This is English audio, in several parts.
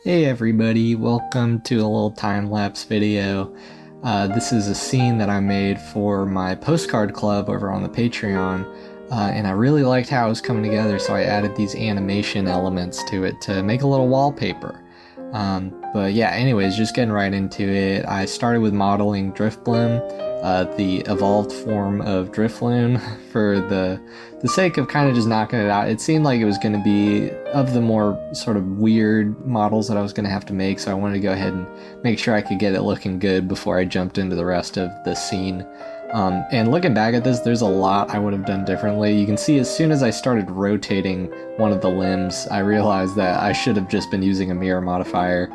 Hey everybody, welcome to a little time-lapse video. This is a scene that I made for my postcard club over on the Patreon, and I really liked how it was coming together, so I added these animation elements to it to make a little wallpaper. But yeah, anyways, just getting right into it, I started with modeling Drifloon, the evolved form of Drifloon, for the sake of kind of just knocking it out. It seemed like it was going to be of the more sort of weird models that I was going to have to make, so I wanted to go ahead and make sure I could get it looking good before I jumped into the rest of the scene. And looking back at this, there's a lot I would have done differently. You can see as soon as I started rotating one of the limbs, I realized that I should have just been using a mirror modifier,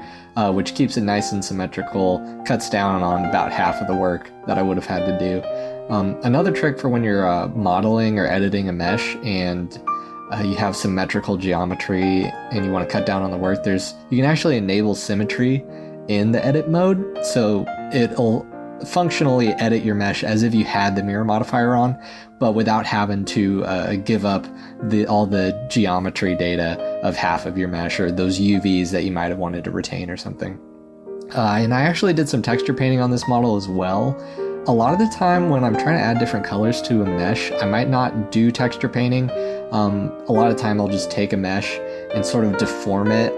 which keeps it nice and symmetrical, cuts down on about half of the work that I would have had to do. Another trick for when you're modeling or editing a mesh and you have symmetrical geometry and you want to cut down on the work, you can actually enable symmetry in the edit mode, so it'll functionally edit your mesh as if you had the mirror modifier on, but without having to give up all the geometry data of half of your mesh or those UVs that you might have wanted to retain or something. And I actually did some texture painting on this model as well. A lot of the time when I'm trying to add different colors to a mesh, I might not do texture painting. A lot of the time I'll just take a mesh and sort of deform it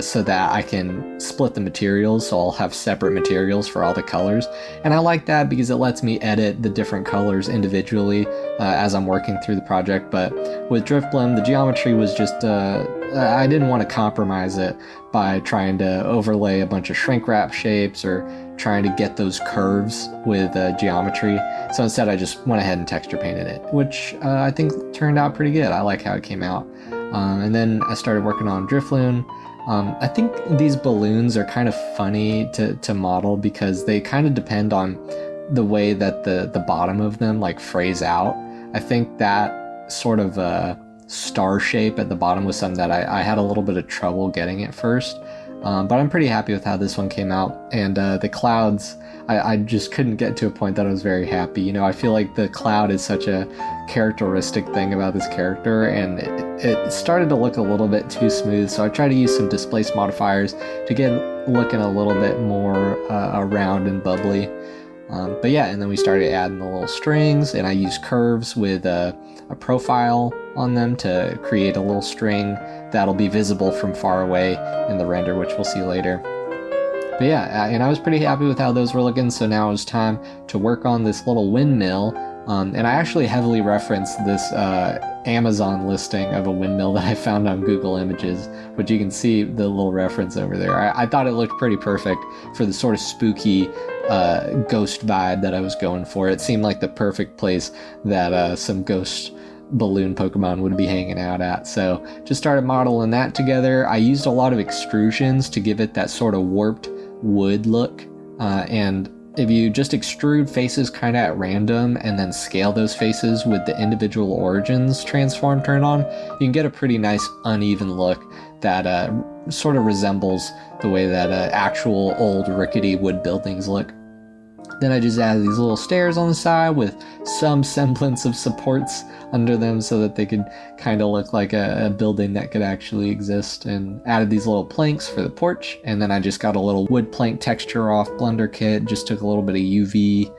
so that I can split the materials, so I'll have separate materials for all the colors. And I like that because it lets me edit the different colors individually as I'm working through the project. But with Drifloon, the geometry was just, I didn't want to compromise it by trying to overlay a bunch of shrink wrap shapes or trying to get those curves with geometry. So instead I just went ahead and texture painted it, which I think turned out pretty good. I like how it came out. And then I started working on Drifloon. I think these balloons are kind of funny to model because they kind of depend on the way that the bottom of them like phrase out. I think that sort of star shape at the bottom was something that I had a little bit of trouble getting at first. But I'm pretty happy with how this one came out. And the clouds, I just couldn't get to a point that I was very happy. You know, I feel like the cloud is such a characteristic thing about this character, and it started to look a little bit too smooth, so I tried to use some displace modifiers to get looking a little bit more round and bubbly. But yeah, and then we started adding the little strings, and I used curves with a profile on them to create a little string that'll be visible from far away in the render, which we'll see later. But yeah, and I was pretty happy with how those were looking, so now it was time to work on this little windmill. And I actually heavily referenced this Amazon listing of a windmill that I found on Google Images, which you can see the little reference over there. I thought it looked pretty perfect for the sort of spooky ghost vibe that I was going for. It seemed like the perfect place that some ghost balloon Pokemon would be hanging out at. So just started modeling that together. I used a lot of extrusions to give it that sort of warped wood look, and if you just extrude faces kind of at random and then scale those faces with the individual origins transform turned on, you can get a pretty nice uneven look that sort of resembles the way that actual old rickety wood buildings look. Then I just added these little stairs on the side with some semblance of supports under them so that they could kind of look like a building that could actually exist, and added these little planks for the porch. And then I just got a little wood plank texture off Blender Kit, just took a little bit of UV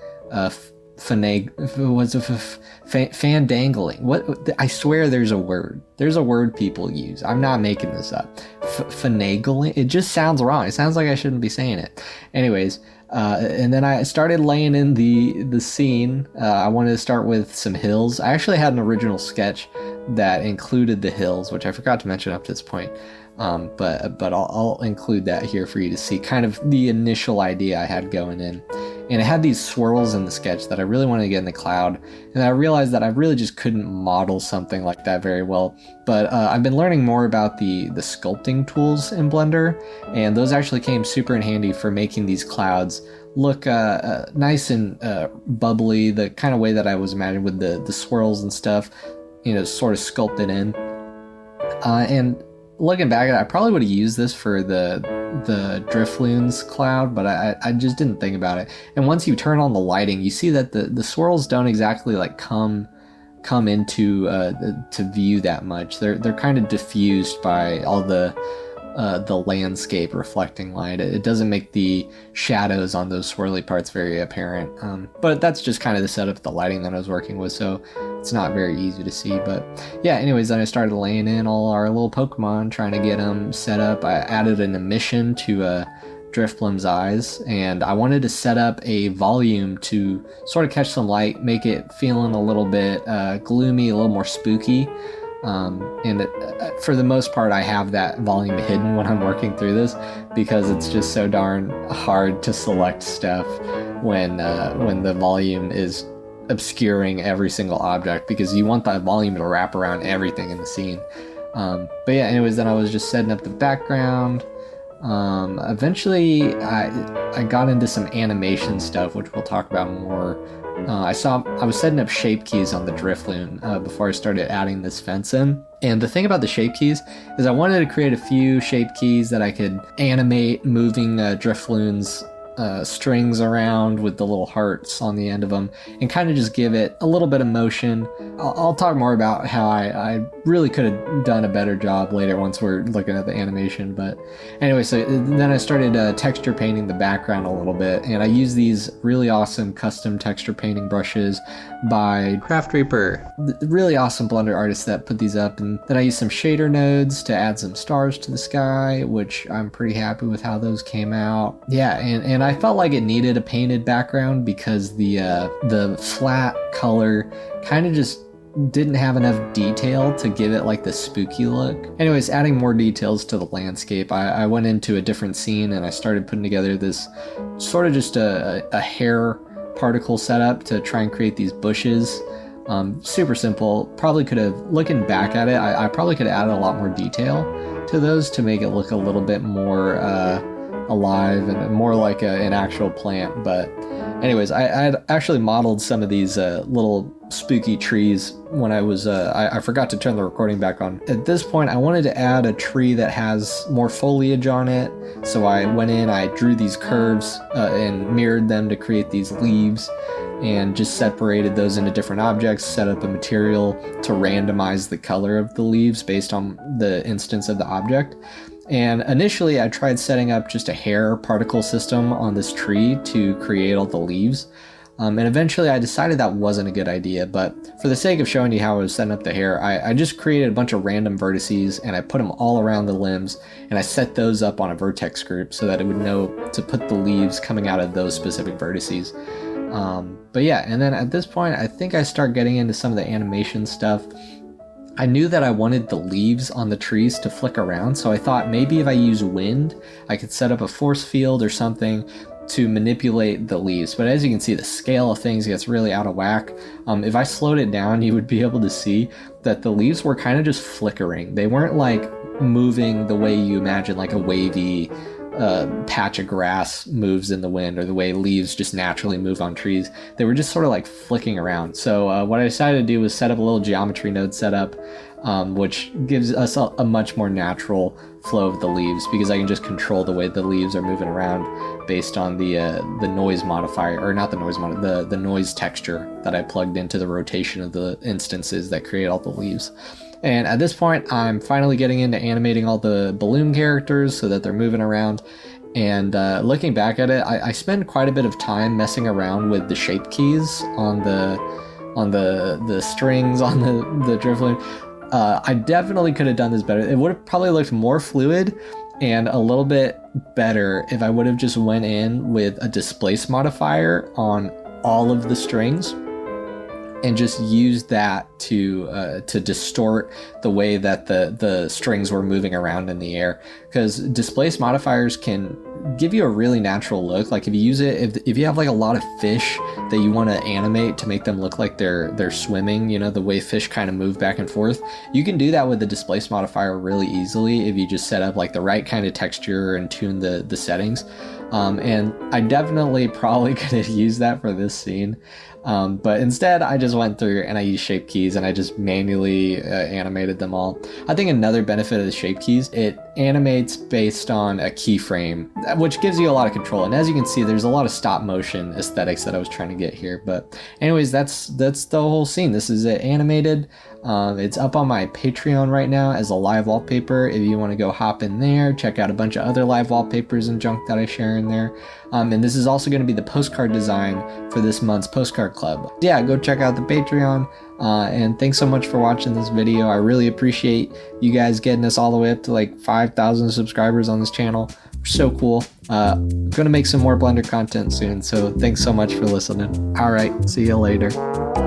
fandangling. What? I swear there's a word. There's a word people use. I'm not making this up. Finagling? It just sounds wrong. It sounds like I shouldn't be saying it. Anyways, and then I started laying in the scene. I wanted to start with some hills. I actually had an original sketch that included the hills, which I forgot to mention up to this point. But I'll include that here for you to see kind of the initial idea I had going in. And it had these swirls in the sketch that I really wanted to get in the cloud, and I realized that I really just couldn't model something like that very well. But I've been learning more about the sculpting tools in Blender, and those actually came super in handy for making these clouds look nice and bubbly, the kind of way that I was imagining with the swirls and stuff, you know, sort of sculpted in. And looking back at it, I probably would have used this for the Drifloon's cloud, but I just didn't think about it. And once you turn on the lighting, you see that the swirls don't exactly like come into to view that much. They're kind of diffused by all the the landscape reflecting light. It doesn't make the shadows on those swirly parts very apparent. But that's just kind of the setup of the lighting that I was working with, so it's not very easy to see. But yeah, anyways, then I started laying in all our little Pokemon, trying to get them set up. I added an emission to Drifloon's eyes, and I wanted to set up a volume to sort of catch some light, make it feeling a little bit gloomy, a little more spooky. For the most part, I have that volume hidden when I'm working through this, because it's just so darn hard to select stuff when the volume is obscuring every single object, because you want that volume to wrap around everything in the scene. But yeah, anyways, then I was just setting up the background. Eventually I got into some animation stuff, which we'll talk about more. I was setting up shape keys on the Drifloon before I started adding this fence in. And the thing about the shape keys is I wanted to create a few shape keys that I could animate moving Drifloon's strings around with the little hearts on the end of them, and kind of just give it a little bit of motion. I'll talk more about how I really could have done a better job later once we're looking at the animation. But anyway, so then I started texture painting the background a little bit, and I use these really awesome custom texture painting brushes by Craft Reaper, the really awesome Blender artist that put these up. And then I used some shader nodes to add some stars to the sky, which I'm pretty happy with how those came out. Yeah, and I felt like it needed a painted background because the flat color kind of just didn't have enough detail to give it like the spooky look. Anyways, adding more details to the landscape, I went into a different scene and I started putting together this sort of just a hair particle setup to try and create these bushes. Super simple. Probably could have, looking back at it, I probably could have added a lot more detail to those to make it look a little bit more alive and more like an actual plant. But anyways, I had actually modeled some of these little spooky trees when I was I forgot to turn the recording back on. At this point, I wanted to add a tree that has more foliage on it, so I went in, I drew these curves and mirrored them to create these leaves, and just separated those into different objects, set up a material to randomize the color of the leaves based on the instance of the object. And initially I tried setting up just a hair particle system on this tree to create all the leaves. And eventually I decided that wasn't a good idea, but for the sake of showing you how I was setting up the hair, I just created a bunch of random vertices and I put them all around the limbs, and I set those up on a vertex group so that it would know to put the leaves coming out of those specific vertices. But yeah, and then at this point I think I start getting into some of the animation stuff. I knew that I wanted the leaves on the trees to flick around, so I thought maybe if I use wind, I could set up a force field or something to manipulate the leaves. But as you can see, the scale of things gets really out of whack. If I slowed it down, you would be able to see that the leaves were kind of just flickering. They weren't like moving the way you imagine like a wavy patch of grass moves in the wind, or the way leaves just naturally move on trees. They were just sort of like flicking around. So what I decided to do was set up a little geometry node setup, which gives us a much more natural flow of the leaves, because I can just control the way the leaves are moving around based on the noise modifier, or not the noise modifier, the noise texture that I plugged into the rotation of the instances that create all the leaves. And at this point, I'm finally getting into animating all the balloon characters so that they're moving around. And looking back at it, I spend quite a bit of time messing around with the shape keys on the strings on the Drifloon. I definitely could have done this better. It would have probably looked more fluid and a little bit better if I would have just went in with a displace modifier on all of the strings and just used that to distort the way that the strings were moving around in the air. Because displace modifiers can give you a really natural look. Like if you use it, if you have like a lot of fish that you want to animate to make them look like they're swimming, you know, the way fish kind of move back and forth, you can do that with the displace modifier really easily if you just set up like the right kind of texture and tune the settings. And I definitely probably could have used that for this scene. But instead I just went through and I used shape keys and I just manually animated them all. I think another benefit of the shape keys, it animates based on a keyframe. which gives you a lot of control. And as you can see, there's a lot of stop motion aesthetics that I was trying to get here. But anyways, that's the whole scene. This is it animated. It's up on my Patreon right now as a live wallpaper. If you want to go hop in there, check out a bunch of other live wallpapers and junk that I share in there. And this is also going to be the postcard design for this month's postcard club. Yeah, go check out the Patreon. And thanks so much for watching this video. I really appreciate you guys getting us all the way up to like 5,000 subscribers on this channel. So cool. Gonna make some more Blender content soon, so thanks so much for listening. All right, see you later.